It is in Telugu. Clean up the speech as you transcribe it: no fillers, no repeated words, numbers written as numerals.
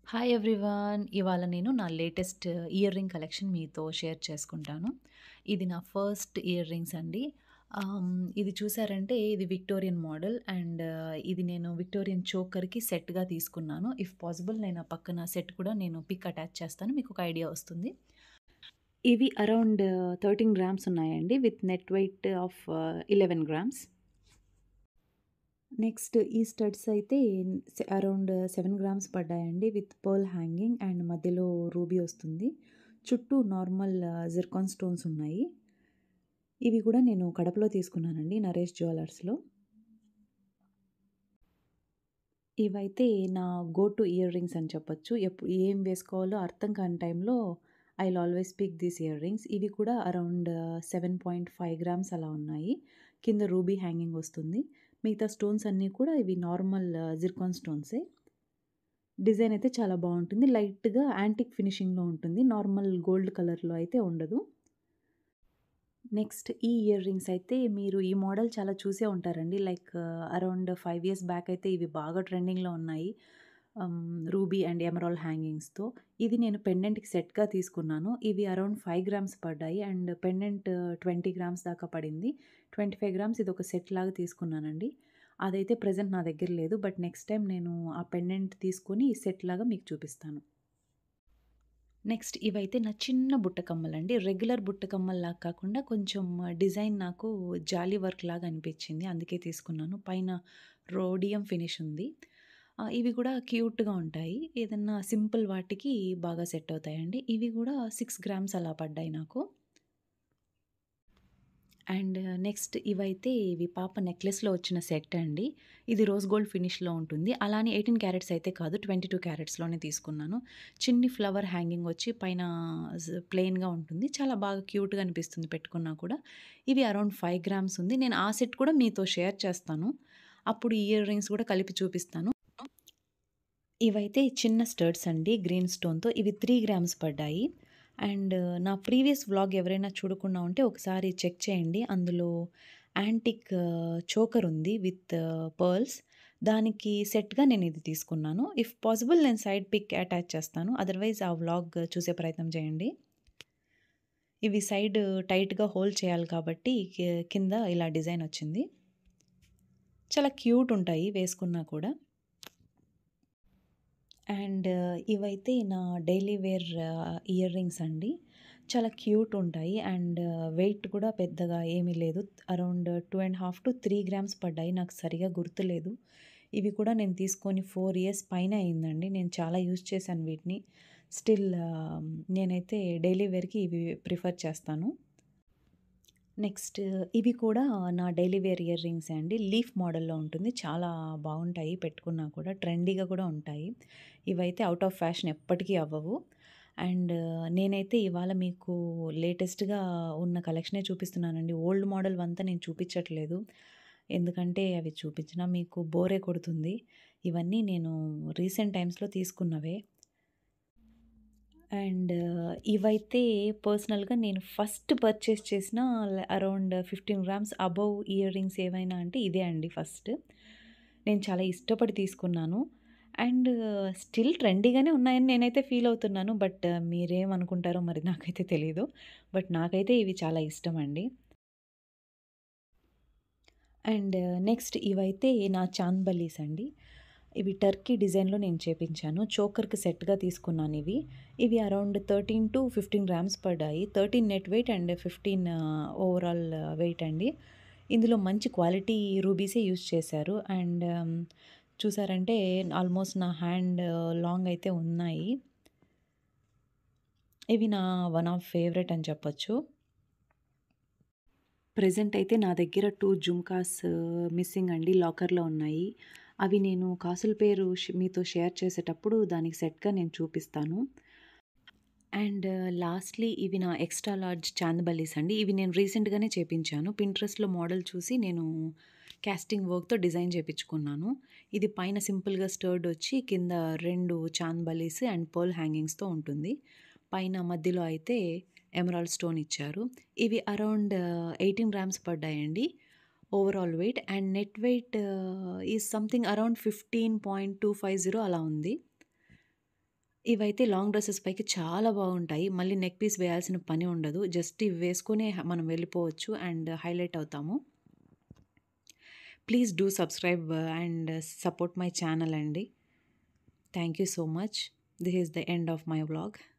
Hi everyone. ఇవాళ నేను నా లేటెస్ట్ ఇయర్ రింగ్ కలెక్షన్ మీతో షేర్ చేసుకుంటాను. ఇది నా ఫస్ట్ ఇయర్ రింగ్స్ అండి. ఇది చూసారంటే ఇది విక్టోరియన్ మోడల్ అండ్ ఇది నేను విక్టోరియన్ చోకర్‌కి సెట్‌గా తీసుకున్నాను. ఇఫ్ పాసిబుల్ నేను ఆ పక్కన సెట్ కూడా నేను పిక్ అటాచ్ చేస్తాను. మీకు ఒక ఐడియా వస్తుంది. ఇవి అరౌండ్ 13 గ్రామ్స్ ఉన్నాయండి with net weight of 11 grams. Next ఈ స్టడ్స్ అయితే అరౌండ్ 7 గ్రామ్స్ పడ్డాయండి విత్ పర్ల్ హ్యాంగింగ్ అండ్ మధ్యలో రూబీ వస్తుంది. చుట్టూ నార్మల్ జిర్కాన్ స్టోన్స్ ఉన్నాయి. ఇవి కూడా నేను కడపలో తీసుకున్నానండి నరేష్ జ్యువెలర్స్‌లో. ఇవైతే నా గో టు ఇయర్ రింగ్స్ అని చెప్పొచ్చు. ఏం వేసుకోవాలో అర్థం కాని టైంలో I will always pick these earrings. ఇవి కూడా అరౌండ్ 7.5 గ్రామ్స్ అలా ఉన్నాయి. కింద రూబీ హ్యాంగింగ్ వస్తుంది. మిగతా స్టోన్స్ అన్నీ కూడా ఇవి నార్మల్ జిర్కాన్ స్టోన్సే. డిజైన్ అయితే చాలా బావుంటుంది. లైట్‌గా యాంటిక్ ఫినిషింగ్‌లో ఉంటుంది. నార్మల్ గోల్డ్ కలర్‌లో అయితే ఉండదు. నెక్స్ట్ ఈ ఇయర్ రింగ్స్ అయితే మీరు ఈ మోడల్ చాలా చూసే ఉంటారండి. లైక్ అరౌండ్ 5 ఇయర్స్ బ్యాక్ అయితే ఇవి బాగా ట్రెండింగ్‌లో ఉన్నాయి. రూబీ అండ్ ఎమరాల్డ్ హ్యాంగింగ్స్‌తో. ఇది నేను పెండెంట్‌కి సెట్‌గా తీసుకున్నాను. ఇవి అరౌండ్ 5 గ్రామ్స్ పడ్డాయి అండ్ పెండెంట్ 20 గ్రామ్స్ దాకా పడింది. 25 గ్రామ్స్ ఇదొక సెట్ లాగా తీసుకున్నానండి. అదైతే ప్రెజెంట్ నా దగ్గర లేదు. బట్ నెక్స్ట్ టైమ్ నేను ఆ పెండెంట్ తీసుకొని సెట్ లాగా మీకు చూపిస్తాను. నెక్స్ట్ ఇవైతే నా చిన్న బుట్ట కమ్మలండి. రెగ్యులర్ బుట్ట కమ్మల్లాగా కాకుండా కొంచెం డిజైన్ నాకు జాలీ వర్క్ లాగా అనిపించింది. అందుకే తీసుకున్నాను. పైన రోడియం ఫినిష్ ఉంది. ఇవి కూడా క్యూట్‌గా ఉంటాయి. ఏదన్నా సింపుల్ వాటికి బాగా సెట్ అవుతాయండి. ఇవి కూడా 6 గ్రామ్స్ అలా పడ్డాయి నాకు. అండ్ నెక్స్ట్ ఇవైతే ఇవి పాప నెక్లెస్‌లో వచ్చిన సెట్ అండి. ఇది రోజ్ గోల్డ్ ఫినిష్‌లో ఉంటుంది. అలా అని 18 క్యారెట్స్ అయితే కాదు. 22 క్యారెట్స్‌లోనే తీసుకున్నాను. చిన్ని ఫ్లవర్ హ్యాంగింగ్ వచ్చి పైన ప్లెయిన్‌గా ఉంటుంది. చాలా బాగా క్యూట్‌గా అనిపిస్తుంది పెట్టుకున్నా కూడా. ఇవి అరౌండ్ 5 గ్రామ్స్ ఉంది. నేను ఆ సెట్ కూడా మీతో షేర్ చేస్తాను. అప్పుడు ఇయర్ రింగ్స్ కూడా కలిపి చూపిస్తాను. ఇవైతే చిన్న స్టడ్స్ అండి గ్రీన్ స్టోన్‌తో. ఇవి 3 గ్రామ్స్ పడ్డాయి. అండ్ నా ప్రీవియస్ వ్లాగ్ ఎవరైనా చూడకుండా ఉంటే ఒకసారి చెక్ చేయండి. అందులో యాంటిక్ చోకర్ ఉంది విత్ పర్ల్స్. దానికి సెట్‌గా నేను ఇది తీసుకున్నాను. ఇఫ్ పాసిబుల్ నేను సైడ్ పిక్ అటాచ్ చేస్తాను. అదర్‌వైజ్ ఆ వ్లాగ్ చూసే ప్రయత్నం చేయండి. ఇవి సైడ్ టైట్‌గా హోల్డ్ చేయాలి కాబట్టి కింద ఇలా డిజైన్ వచ్చింది. చాలా క్యూట్ ఉంటాయి వేసుకున్నా కూడా. అండ్ ఇవైతే నా డైలీ వేర్ ఇయర్ రింగ్స్ అండి. చాలా క్యూట్ ఉంటాయి అండ్ వెయిట్ కూడా పెద్దగా ఏమీ లేదు. అరౌండ్ 2.5-3 గ్రామ్స్ పడ్డాయి. నాకు సరిగ్గా గుర్తులేదు. ఇవి కూడా నేను తీసుకొని 4 ఇయర్స్ పైనే అయిందండి. నేను చాలా యూజ్ చేశాను వీటిని. స్టిల్ నేనైతే డైలీ వేర్‌కి ఇవి ప్రిఫర్ చేస్తాను. నెక్స్ట్ ఇవి కూడా నా డైలీ వేర్ ఇయర్ రింగ్సే అండి. లీఫ్ మోడల్‌లో ఉంటుంది. చాలా బావుంటాయి పెట్టుకున్నా కూడా. ట్రెండీగా కూడా ఉంటాయి. ఇవైతే ఔట్ ఆఫ్ ఫ్యాషన్ ఎప్పటికీ అవ్వవు. అండ్ నేనైతే ఇవాళ మీకు లేటెస్ట్‌గా ఉన్న కలెక్షనే చూపిస్తున్నానండి. ఓల్డ్ మోడల్‌వంతా నేను చూపించట్లేదు. ఎందుకంటే అవి చూపించినా మీకు బోరే కొడుతుంది. ఇవన్నీ నేను రీసెంట్ టైమ్స్‌లో తీసుకున్నవే. అండ్ ఇవైతే పర్సనల్‌గా నేను ఫస్ట్ పర్చేస్ చేసిన around 15 grams above ear rings ఏవైనా అంటే ఇదే అండి ఫస్ట్. నేను చాలా ఇష్టపడి తీసుకున్నాను. అండ్ స్టిల్ ట్రెండీగానే ఉన్నాయని నేనైతే ఫీల్ అవుతున్నాను. బట్ మీరేమనుకుంటారో మరి నాకైతే తెలీదు. బట్ నాకైతే ఇవి చాలా ఇష్టమండి. అండ్ నెక్స్ట్ ఇవైతే నా చాంద్ బలీస్ అండి. ఇవి టర్కీ డిజైన్‌లో నేను చేపించాను. చోకర్‌కి సెట్‌గా తీసుకున్నానివి. ఇవి అరౌండ్ 13-15 గ్రామ్స్ పడ్డాయి. 13 net weight and 15 overall wait అండి. ఇందులో మంచి క్వాలిటీ రూబీసే యూజ్ చేశారు. అండ్ చూసారంటే ఆల్మోస్ట్ నా హ్యాండ్ లాంగ్ అయితే ఉన్నాయి. ఇవి నా వన్ ఆఫ్ ఫేవరెట్ అని చెప్పొచ్చు. ప్రెజెంట్ అయితే నా దగ్గర 2 జుమ్కాస్ మిస్సింగ్ అండి. లాకర్‌లో ఉన్నాయి. అవి నేను కాసుల పేరు మీతో షేర్ చేసేటప్పుడు దానికి సెట్‌గా నేను చూపిస్తాను. అండ్ లాస్ట్‌లీ ఇవి నా ఎక్స్‌ట్రా లార్జ్ చాందబలీస్ అండి. ఇవి నేను రీసెంట్‌గానే చేపించాను. పింట్రెస్ట్‌లో మోడల్ చూసి నేను కాస్టింగ్ వర్క్‌తో డిజైన్ చేపించుకున్నాను. ఇది పైన సింపుల్‌గా స్టర్డ్ వచ్చి కింద 2 చాందబలీస్ అండ్ పర్ల్ హ్యాంగింగ్స్‌తో ఉంటుంది. పైన మధ్యలో అయితే ఎమరాల్డ్ స్టోన్ ఇచ్చారు. ఇవి అరౌండ్ 18 గ్రామ్స్ పడ్డాయండి. Overall weight and net weight is something around 15.250 అలా ఉంది. ఇవైతే లాంగ్ డ్రెసెస్ పైకి చాలా బాగుంటాయి. మళ్ళీ నెక్ పీస్ వేయాల్సిన పని ఉండదు. జస్ట్ ఇవి వేసుకొనే మనం వెళ్ళిపోవచ్చు అండ్ హైలైట్ అవుతాము. Please do subscribe and support my channel అండి. Thank you so much. This is the end of my vlog.